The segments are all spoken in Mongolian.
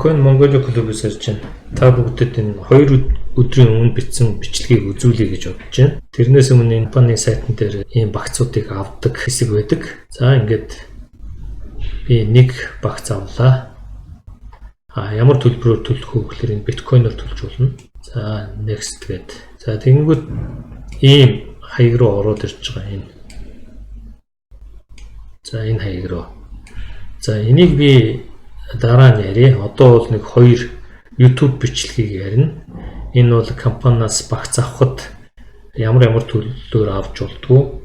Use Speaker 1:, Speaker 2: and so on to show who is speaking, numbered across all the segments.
Speaker 1: Bitcoin Mongolia клубээс ирж байна. Та бүгдэд энэ 2 өдрийн өмнө бичсэн бичлэгийг үзүүлье гэж бодож байна. Тэрнээс өмнө энэ компани сайтн дээр ийм багцуудыг авдаг хэсэг байдаг. За ингээд би нэг багц авлаа. Ямар төлбөрөөр төлөх вэ гэхээр энэ биткойноор төлж болно. За next гээд. За тэгэнгүүт ийм хаяг руу ороод ирж байгаа энэ. За энэ хаяг руу. За энийг би дараа нь ярив. Одоо бол нэг 2 YouTube бичлэгийг ярина. Энэ бол компаниас багц авахд ямар төлөвлөөр авч болдгоо.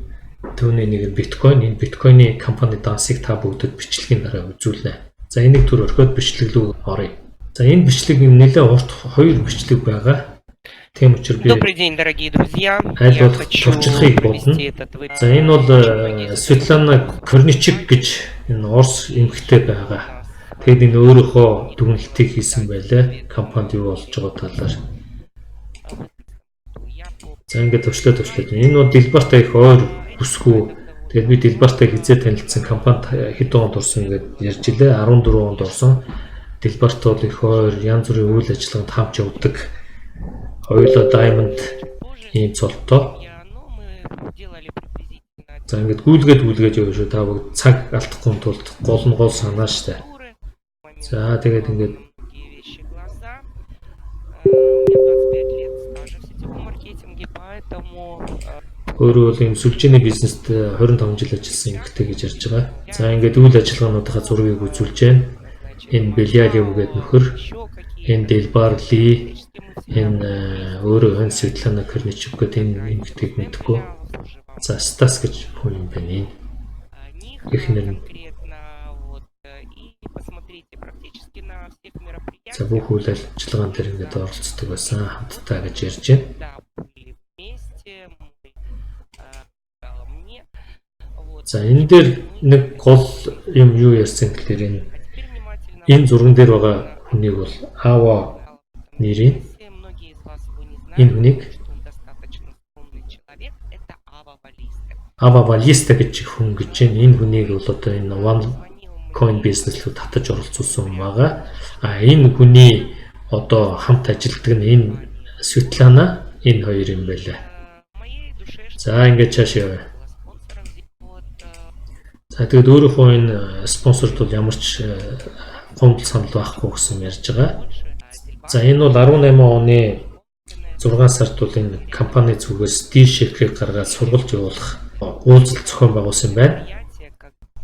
Speaker 1: Түүний нэг биткойн, энэ биткойны компани дансыг та бүгдэд бичлэгийн дараа үзүүлнэ. За энийг түр орхиод бичлэг рүү оръё. За энэ бичлэг нэлээд урт 2 бичлэг байгаа. Тем учраас би
Speaker 2: Добрый день, дорогие друзья.
Speaker 1: Я хочу провести
Speaker 2: этот выпуск.
Speaker 1: За энэ бол Светлана Корничук гэж энэ Орос эмэгтэй байгаа. Тэгэд энэ өөрийнхөө дүгнэлтийг хийсэн байлаа. Компанид юу болж байгаа талаар. За ингээд төвчлөө. Энэ бол Дэлбартай их ойр бүсгүй. Тэгэд би Дэлбартай хизээ танилцсан компанид хэдэн онд орсон гэдээ ярьж илээ. 14 онд орсон. Дэлбарт бол их ойр янз бүрийн үйл ажиллагаанд хамт явдаг. Хоёулаа Diamond ийм цолтой. За ингээд гүйлгээд явж шүү. Та бүгд цаг алдахгүй тулд гол нь гол санаа штэ. За тэгээд ингээд өөрөө бол ийм сүлжээний бизнест 25 жил ажилласан эмэгтэй гэж ярьж байгаа. За ингээд үйл ажиллагаануудынхаа зургийг үзүүлж байна. Энэ Белялев гэдэг нөхөр, энэ Дэлбар Ли, энэ өөрөө хэн Светлана Корничук гэдэг энэ эмэгтэйг мэдгүй. За Стас гэж хүн юм байна. Эхнэр нь. За бүх үйл ажиллагаан дээр ингээд оролцдог байсан хамтдаа гэж ярьж байна. За энэ дээр нэг гол юм юу ярьсан гэхээр энэ зурган дээр байгаа хүнийг бол Ава нэрийн энэ хүнийг Ава Валиста гэж хүн гэж байна. Энэ хүнийг бол одоо энэ OneCoin бизнес рүү татаж оролцуулсан юм байгаа. Энэ хүний одоо хамт ажилладаг нь энэ Светлана энэ хоёр юм байлаа. За ингээд цаашаа явъя. За тэгээд өөрийнхөө энэ спонсорд бол ямар ч гомдол санал байхгүй гэсэн ярьж байгаа. За энэ бол 18 оны 6 сард бол энэ компани зүгээс D-Shake-ийг гаргаад сургалт явуулах уулзалт зохион байгуулсан байна.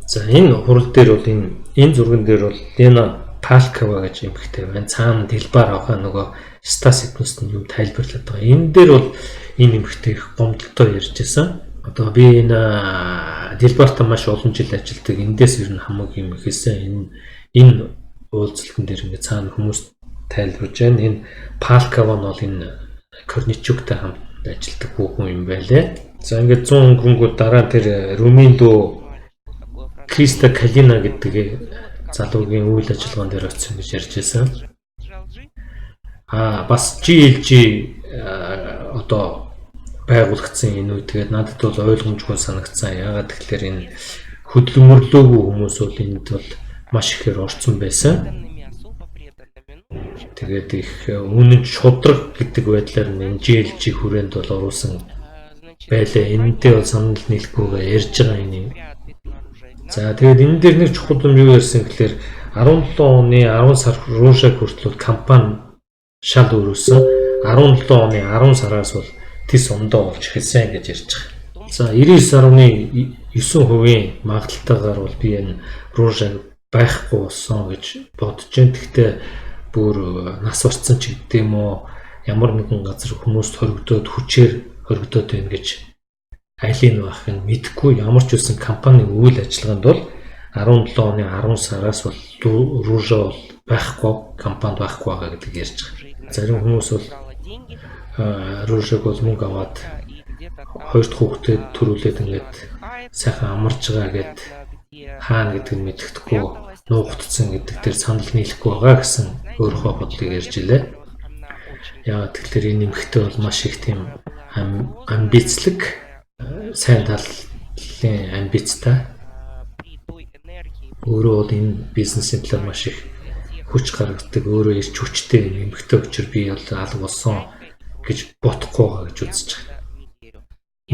Speaker 1: За энэ хурал дээр бол энэ зурган дээр бол Лена Палкова гэж эмэгтэй байна. Цаана Дэлбар аваа нөгөө Стас Эдмост нь юу тайлбарлаад байгаа. Энэ дээр бол энэ эмэгтэй их гомдолтой ярьж байсан. Одоо би энэ Дэлбартай маш олон жил ажилладаг. Эндээс ер нь хамгийн юм ихээсээ энэ уулзалтын дээр ингээ цаана хүмүүс тайлбарж байна. Энэ Палкова нь бол энэ Корничуктай хамт ажилладаг хүн юм байлаа. За ингээд 100 өнгөрөнгүүд дараа тэр Руминдо Криста Калина гэдэг залуугийн үйл ажиллагаан дээр очсон гэж ярьж байсан. Бас GLG одоо байгуулагдсан энэ үү тэгээд надад бол ойлгомжгүй санагдсан. Яагаад тэгэхээр энэ хөдөлмөрлөөгүй хүмүүс бол энд бол маш ихээр орцсон байсан. Тэгээд их үнэн шудраг гэдэг байдлаар энэ GLG хүрээнд бол оруулсан байлаа. Энэндээ бол санал нийлэхгүйгээ ярьж байгаа юм. За тэгээд энэ дээр нэг чухал юм юу ярьсан гэхээр 17 оны 10 сар Рушаг хүртэл компани шал өрөөсөн. 17 оны 10 сараас бол тис ондоо болж эхэлсэн гэж ярьж байгаа. За 99.9% магадaltaгаар бол би энэ Рушаг байхгүй болсон гэж бодож байна. Гэхдээ бүр нас орцсон ч гэдэм үү ямар нэгэн газар хүмүүст хоригдоод хүчээр хоригдоод байна гэж айлын байхыг мэдэхгүй. Ямар ч үсэн компани үйл ажиллагаанд бол 17 оны 10 сараас бол Ружа бол байхгүй, компанид байхгүй байгаа гэдэг ярьж байгаа. Зарим хүмүүс бол Ружаг бол мөнгө аваад хоёрт хүүхдэд төрүүлээд ингээд сайхан амарч байгаа гэд хаана гэдгийг мэддэхгүй нуугдсан гэдэг дээр санал нийлэхгүй байгаа гэсэн өөрийнхөө бодлыг ярьж илээ. Яагаад тэгэхээр энэ нэмэгтэй бол маш их тийм амбицлог, сайн талын амбицтай. Өөрөө бол энэ бизнесийн талаар маш их хүч гаргадаг өөрөө ирч хүчтэй эмэгтэй учраас би бол алга болсон гэж бодохгүй байгаа гэж үзэж байгаа.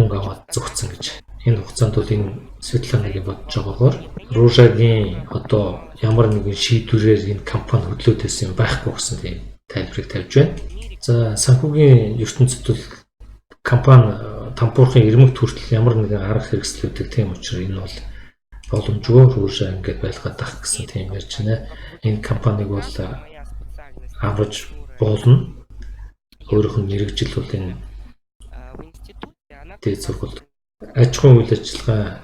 Speaker 1: Мөнгө аваад зүгцэн гэж. Энэ хугацаанд бол энэ Светланагийн бодож байгаагаар Ружагийн одоо ямар нэгэн шийдвэрээр энэ компани хөдлөөдөөс юм байхгүй гэсэн тийм тайлбарыг тавьж байна. За санхүүгийн ертөнцид бол компани тампуурхын ирмэг төртөл ямар нэгэн арга хэрэгслүүдийг тийм учраас энэ бол боломжгүй Ружа ингээд байлгаад тах гэсэн тийм ярьж байна. Энэ компаниг бол авч болно. Өөрөөх нь мэрэгжил бол энэ дээд сургууль аж ахуйн үйл ажиллагаа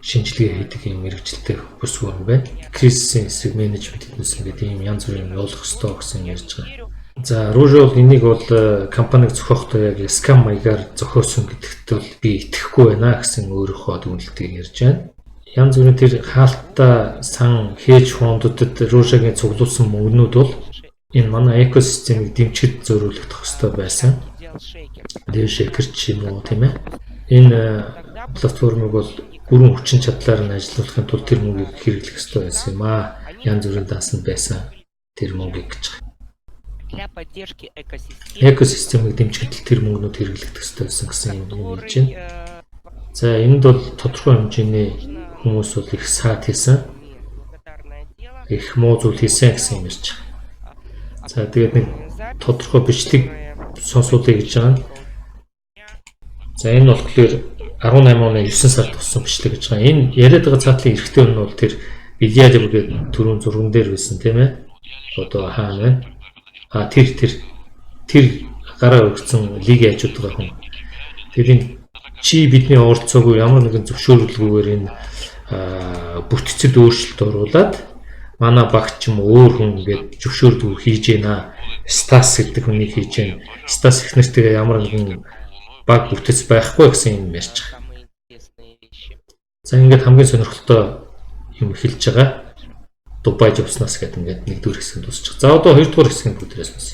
Speaker 1: шинжилгээ хийдэг юм мэрэгжилтэй бүсгүй юм байна. Кризисийн эсрэг менежмент хийсэн гэдэг ийм янз бүрийн явуулах ёстой гэсэн ярьж байгаа. За Ружа бол энийг бол компаниг зохиохдоо яг скам маягаар зохиосон гэдэгт бол би итгэхгүй байна гэсэн өөрийнхөө дүгнэлтийг ярьж байна. Янз бүрийн тэр хаалттай сан хээж фондуудад Ружагийн цуглуулсан мөнгнүүд бол энэ манай экосистемийг дэмжихэд зориулагдах ёстой байсан. Дэвшэкэрч юм уу тийм ээ. Энэ платформыг бол бүрэн хүчин чадлаар нь ажиллуулахын тулд тэр мөнгийг хэрэглэх ёстой байсан юм аа. Янз бүрийн даасан байсан тэр мөнгийг гэж байгаа. Экосистемийг дэмжихэд тэр мөнгнүүд хэрэглэгдэх ёстой байсан гэсэн юм хэлж байна. За энд бол тодорхой хэмжээний хүмүүс бол их саад хийсэн. Их муу зүйл хийсэн гэсэн юм ярьж байгаа. За тэгээд нэг тодорхой бичлэг сонсуулъя гэж байгаа. За энэ болохоор 18 оны 9 сард болсон бичлэг гэж байгаа. Энэ яриад байгаа цаатлын эрэгтэй хүн бол тэр Ильялев гэдэг түрүүн зурган дээр байсан тийм ээ. Одоо хаана вэ? Тэр гараа өргөцсөн лиг яажууд байгаа хүн. Тэгэхээр чи бидний оролцоогүй ямар нэгэн зөвшөөрлгүйгээр энэ бүтцэд өөрчлөлт оруулаад манай багч юм өөр хүн ингээд зөвшөөрдгөө хийж гинэ. Стас гэдэг хүнийг хийж гэн. Стас их нэртэйгээ ямар нэгэн баг бүтэц байхгүй гэсэн юм ярьж байгаа. За ингээд хамгийн сонирхолтой юм хэлж байгаа. Дубай явснаас гэдэг ингээд нэгдүгээр хэсэг дуусчих. За одоо хоёрдугаар хэсгийн бүгдээрээс бас.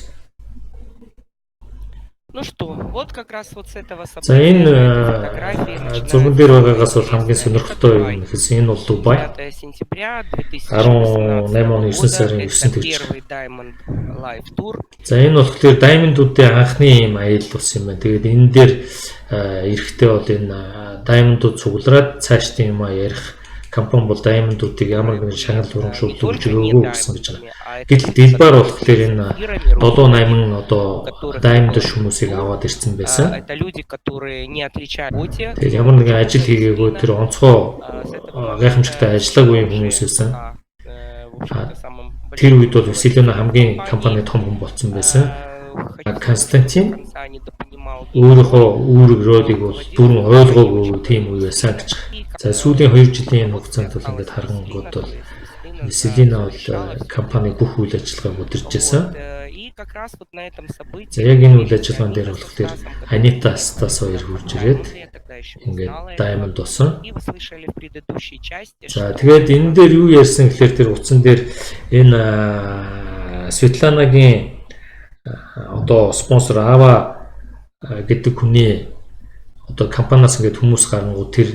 Speaker 2: Ну что, вот как раз вот с этого
Speaker 1: события. За энэ зурган дээр байгаагаас бол хамгийн сонирхолтой юм гэсэн энэ бол Дубай. 18 оны 9 сарын 9-нд
Speaker 2: первый Diamond Live Tour.
Speaker 1: За энэ болохоор Diamond-уудын анхны юм аялал болсон юм байна. Тэгээд энэ дээр эрэхтэй бол энэ Diamond-ууд цуглараад цаашдын юм ярих компани бол Diamond-уудыг ямар нэгэн шагнал урамшуулж өгч өгөөгүй гэсэн гэж байгаа. Гэтэл дэлбар болохоор энэ 7-8 одоо Diamond хүмүүсийг аваад ирсэн байсан. Тэгээд ямар нэгэн ажил хийгээгүй тэр онцгой гайхамшигтай ажиллаагүй хүмүүс байсан. Тэр үед бол Василина хамгийн компани том хүн болсон байсан. Константин өөрийнхөө үүрэг ролыг бол бүрэн ойлгоогүй тийм үе байсан гэж. За сүүлийн 2 жилийн хугацаанд бол ингээд харангууд бол Василина бол компани бүх үйл ажиллагааг удирж байсан. За яг энэ үйл ажиллагаан дээр болохоор Анита Астас хоёр хурж ирээд ингээд Diamond болсон. За тэгээд энэ дээр юу ярьсан гэхээр тэр утсан дээр энэ Светланагийн одоо спонсор Ава гэдэг хүний одоо компаниас ингээд хүмүүс гарангууд тэр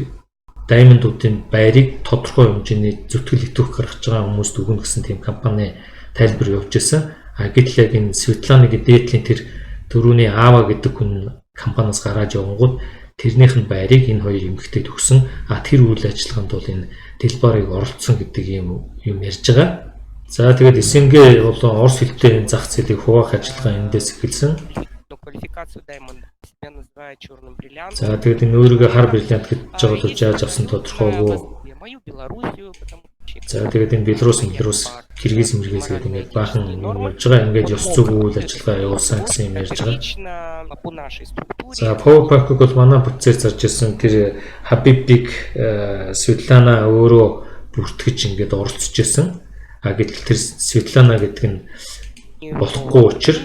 Speaker 1: Diamond-уудын байрыг тодорхой хэмжээний зүтгэл итгөх гаргаж байгаа хүмүүст өгнө гэсэн тийм компани тайлбар явуулж байсан. Гэтэл яг энэ Светланагийн дээдлийн тэр дөрөвний Ава гэдэг хүн компаниас гараад явангууд тэрнийх нь байрыг энэ хоёр эмэгтэйд өгсөн. Тэр үйл ажиллагаанд бол энэ дэлбарыг оролцсон гэдэг юм ярьж байгаа. За тэгээд СНГ болон Орос хэлтэй зах зээлийг хуваах ажиллагаа эндээс эхэлсэн. За тэгээд энэ өөрийгөө хар бриллиант гэж байгаа бол яаж авсан тодорхойгүй. За тэгээд энэ Беларусь, Киргиз гэдэг ингээд баахан юм болж байгаа. Ингээд ёс зүйн үйл ажиллагаа явуулсан гэсэн юм ярьж байгаа. За Powerpack бол манай бүтцээр зарж ирсэн тэр Habib-ийг Светлана өөрөө бүртгэж ингээд оролцож ирсэн. Гэтэл тэр Светлана гэдэг нь болохгүй учраас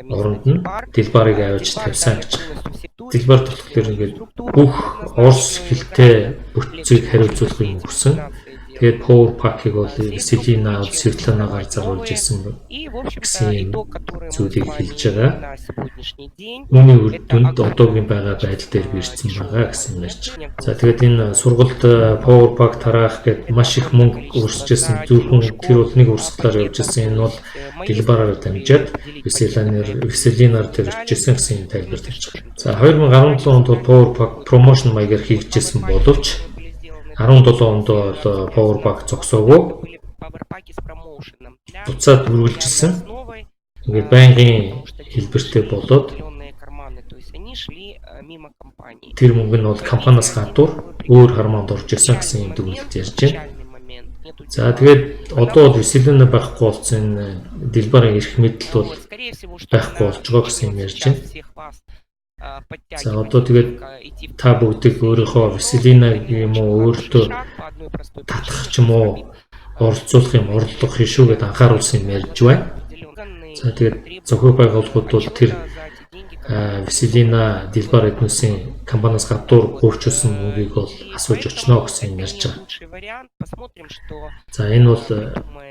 Speaker 1: оронд нь дэлбарыг авч тавьсан гэж. Дэлбар болохоор ингээд бүх Орос хэлтэй бүтцийг хариуцуулахыг хүсэн. Тэгээд Power Pack-ыг бол Selena Svetlana-гаар заруулж ирсэн
Speaker 2: И, в общем-то,
Speaker 1: гэсэн
Speaker 2: итог, который мы с
Speaker 1: зүйлийг
Speaker 2: вами
Speaker 1: хэлж байгаа.
Speaker 2: на сегодняшний день,
Speaker 1: Үүний үр дүнд одоогийн байгаа байдал дээр бирсэн байгаа гэсэн ярьж байгаа. За тэгээд энэ сургалт Power Pack тараах гэдэг маш их мөнгө өрсөжсэн. Зөвхөн тэр бол нэг урсгалаар явж ирсэн. Энэ бол дэлбараар дамжаад Vesselinаар тэр иржсэн гэсэн тайлбар тавьж байгаа. За 2017 онд бол Power Pack promotion маягаар хийгдсэн боловч 17 онд бол Power Pack зогсоогүй. Буцаад үргэлжилсэн. Ингээд байнгын хэлбэртэй болоод тэр мөнгө нь бол компаниас гадуур өөр харманд орж ирсэн гэсэн юм дүгнэлт ярьж байна. За тэгээд одоо бол Vesselina байхгүй болсон дэлбарын эрх мэдэл бол байхгүй болж байгаа гэсэн юм ярьж байна. За одоо тэгээд та бүгдийг өөрийнхөө Vesselina юм уу өөртөө татах ч юм уу оролцуулах юм орлого хийшүү гэдээ анхааруулсан юм ярьж байна. За тэгээд зохио байгууллагууд бол тэр Vesselina дэлбар эднүсийн компаниас гадуур гүйцүүлсэн мөнгийг бол асууж очно гэсэн юм ярьж байгаа. За энэ бол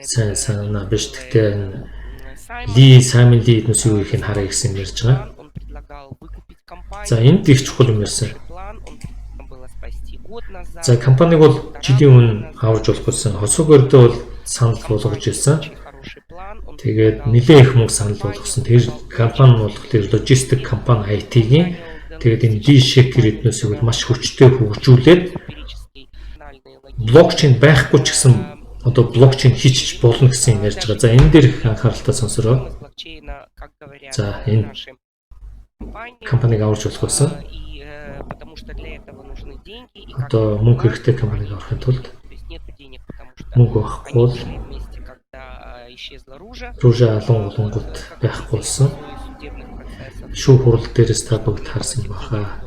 Speaker 1: сайн санаа биш. Гэхдээ Simon Lee эднүсийн юу ихийг харъя гэсэн юм ярьж байгаа. За энд их чухал юм ярьсан. За компаниг бол жилийн өмнө аварж болох гэсэн хосог өрдөө бол санал болгож ирсэн. Тэгээд нэлээд их мөнгө санал болгосон. Тэр компани нь болохоор логистик компани IT-ийн тэгээд энэ D-Shaker эднүсийг бол маш хүчтэй хөгжүүлээд блокчейн байхгүй ч гэсэн одоо блокчейн хийчих болно гэсэн юм ярьж байгаа. За энэ дээр их анхааралтай сонсороо. За энэ компаниг аварж болох байсан. Одоо мөнгө хэрэгтэй компаниг авахын тулд мөнгө байхгүй бол Ружа алон болонгууд байхгүй болсон. Шүүх хурал дээрээс та бүгд харсан баха.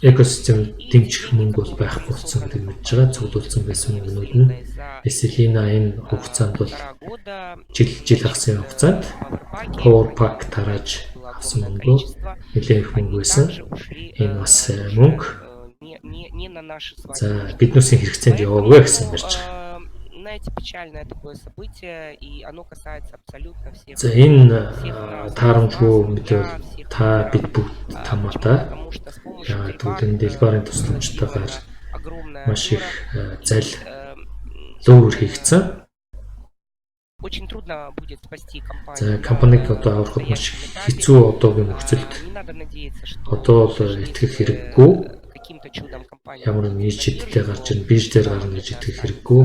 Speaker 1: Экосистем дэмжих мөнгө бол байхгүй болсон гэдэг мэдж байгаа. Цуглуулсан байсан мөнгнүүд нь Vesselina энэ хугацаанд бол жил хагасны хугацаанд Power Pack тарааж авсан мөнгө нэлээд их мөнгө байсан. Энэ бас мөнгө за биднүүсийн хэрэгцээнд яваагүй гэсэн юм ярьж байгаа. Печальное такое событие, и оно касается абсолютно всех. За энэ таарамжгүй мэдээ та бид бүгд тамаатай. Яагаад гэвэл дэлбарын тусламжтайгаар маш их зал зөөр хийгдсэн. Очень трудно будет спасти компанию. За компаниг одоо аврахад маш хэцүү одоогийн нөхцөлд одоо бол итгэх хэрэггүй. Ямар нэгэн шийдэлтэй гарч ирнэ, бирж дээр гарна гэж итгэх хэрэггүй.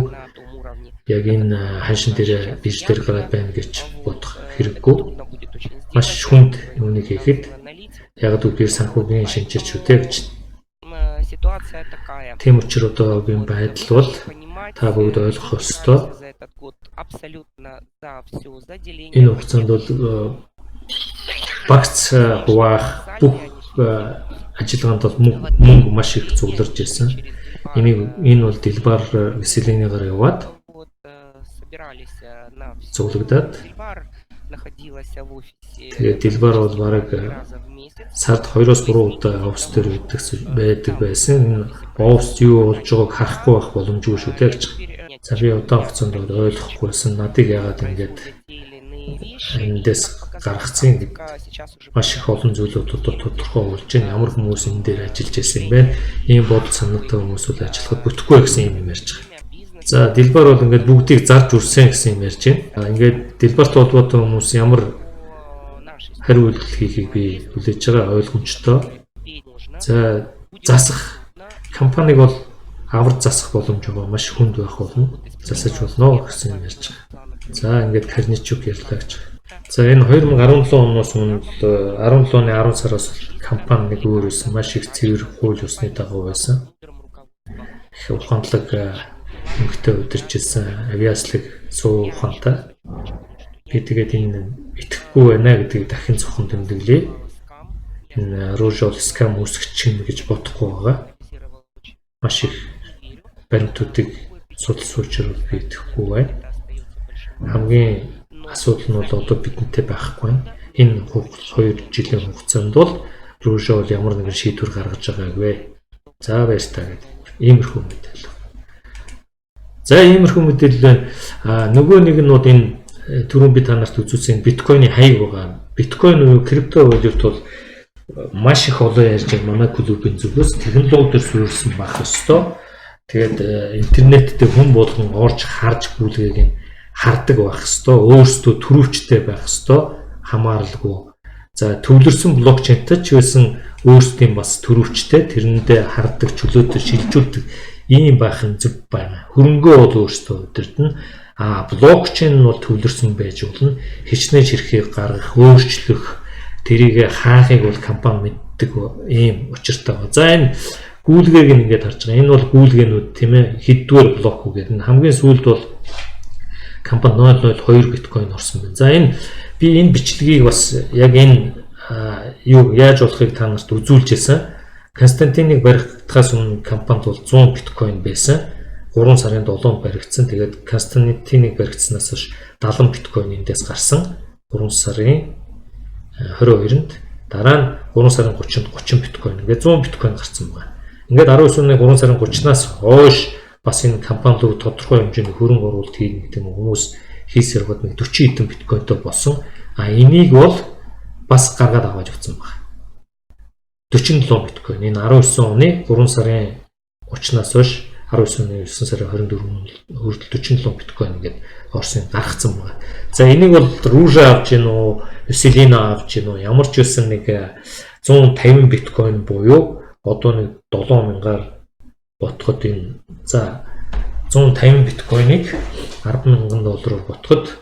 Speaker 1: Яг энэ ханшин дээр бирж дээр гараад байна гэж бодох хэрэггүй. Маш хүнд юуныг хийхэд яг үгээр санхүүгийн шинжирч үтэй гэж. Тийм учраас одоогийн байдал бол та бүгд ойлгох ёстой. Энэ хугацаанд бол багц хуваах бүх ажиллагаанд бол мөнгө маш их цугларч ирсэн. Энэ бол дэлбар Vesselina-гаар яваад цуглагдаад тэгээд дэлбар бол бараг сард 2-3 удаа офс дээр байдаг байсан. Энэ офс юу болж байгааг харахгүй байх боломжгүй шүү дээ гэж. За би удаан хугацаанд ойлгохгүйсэн. Надыг яагаад ингэж эндээс гаргацсан гэдэг маш их олон зүйлүүд тодорхой болж байна. Ямар хүмүүс энэ дээр ажиллаж байсан юм бэ? Ийм бодол санаатай хүмүүс бол ажиллахад бүтэхгүй гэсэн юм ярьж байгаа. За дэлбар бол ингээд бүгдийг зарж үрсэн гэсэн юм ярьж байна. Ингээд дэлбарт холбоотой хүмүүс ямар хариу үйлдэл хийхийг би хүлээж байгаа ойлгомжтой. За засах компаниг бол аварж засах боломж байгаа маш хүнд байх болно. Засаж болно гэсэн юм ярьж байгаа. За ингээд Корничук ярьлаа гэж. За энэ 2017 оноос өмнө 17 оны 10 сараас компани нэг өөрөөс маш их цэвэр хууль ёсны дагуу байсан. Их ухаанлаг мөнгөтэй удирчилсан авиаслаг суу ухаантай. Би тэгээд энэ итгэхгүй байна гэдгийг дахин цохон тэмдэглэе. Энэ Rouge scam үүсгэж гэж бодохгүй байгаа. Маш их баримтуудыг судалж суучрал би итгэхгүй байна. Хамгийн асуудал нь бол одоо бидэнтэй байхгүй. Энэ 2 жилийн хугацаанд бол Rouge ямар нэгэн шийдвэр гаргаж байгаагүй. За баярлалаа. Иймэрхүү мэдээлэл. За иймэрхүү мэдээлэл байна. Нөгөө нэг нь энэ түрүүн би та нарт үзүүлсэн биткойны хаяг байгаа. Биткойн уу крипто валют бол маш их олон ярьж байгаа манай клубын зүгээс технологиор суурилсан байх ёстой. Тэгээд интернет дээр хүн болгон орж харж гүйлгээг нь хардаг байх ёстой. Өөрсдөө төрөвчтэй байх ёстой. Хамааралгүй. За төвлөрсөн блокчейнтэй ч байсан өөрсдийн бас төрөвчтэй тэрэндээ хардаг, чөлөөтэй шилжүүлдэг ийм байх нь зөв байна. Хөрөнгөө бол өөрсдөө удирдна. Блокчейн нь бол төвлөрсөн байж болно. Хичнээн ширхгийг гаргах, өөрчлөх, тэрийг хаахыг бол компани мэддэг ийм учиртай байна. За энэ гүйлгээг ингээд харж байгаа. Энэ бол гүйлгээнүүд тийм ээ хэддүгээр блок үү гэдэг нь хамгийн сүүлд бол компани 0.02 биткойн орсон байна. За энэ би энэ бичлэгийг бас яг энэ юу яаж болохыг та нарт үзүүлж байсан. Константиныг баригдахаас өмнө компанид бол 100 биткойн байсан. 3 сарын 7-нд баригдсан. Тэгээд Константиныг баригдсанаас хойш 70 биткойн эндээс гарсан. 3 сарын 22-нд дараа нь 3 сарын 30-нд 30 биткойн. Ингээд 100 биткойн гарсан байна. Ингээд 19 оны 3 сарын 30-наас хойш бас энэ компани руу тодорхой хэмжээний хөрөнгө оруулалт хийх гэдэг нь хүмүүс хийсээр гоод нэг 40 хэдэн биткойнтой болсон. Энийг бол бас гаргаад аваад явсан байна. 47 биткойн. Энэ 19 оны 3 сарын 30-наас хойш 19 оны 9 сарын 24-нд хүртэл 47 биткойн ингээд орсон гаргацсан байна. За энийг бол Ружа авч гин үү, Селина авч гин үү, ямар ч байсан нэг 150 биткойн буюу одоо нэг 7000-аар ботход энэ за 150 биткойныг 10,000 доллараар ботход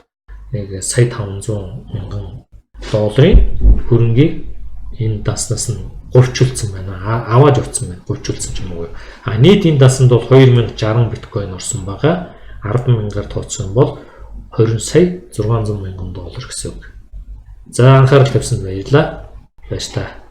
Speaker 1: нэг сая 500,000 долларын хөрөнгийг энэ даснаас нь говьчулсан байна. Аваад явцсан байна. Говьчулсан ч юм уу. Нийт энэ дасанд бол 2060 биткойн орсон байгаа. 10,000-аар тооцсон бол 20 сая 600,000 доллар гэсэн үг. За анхаарал тавьсанд баярлалаа. Баярлалаа.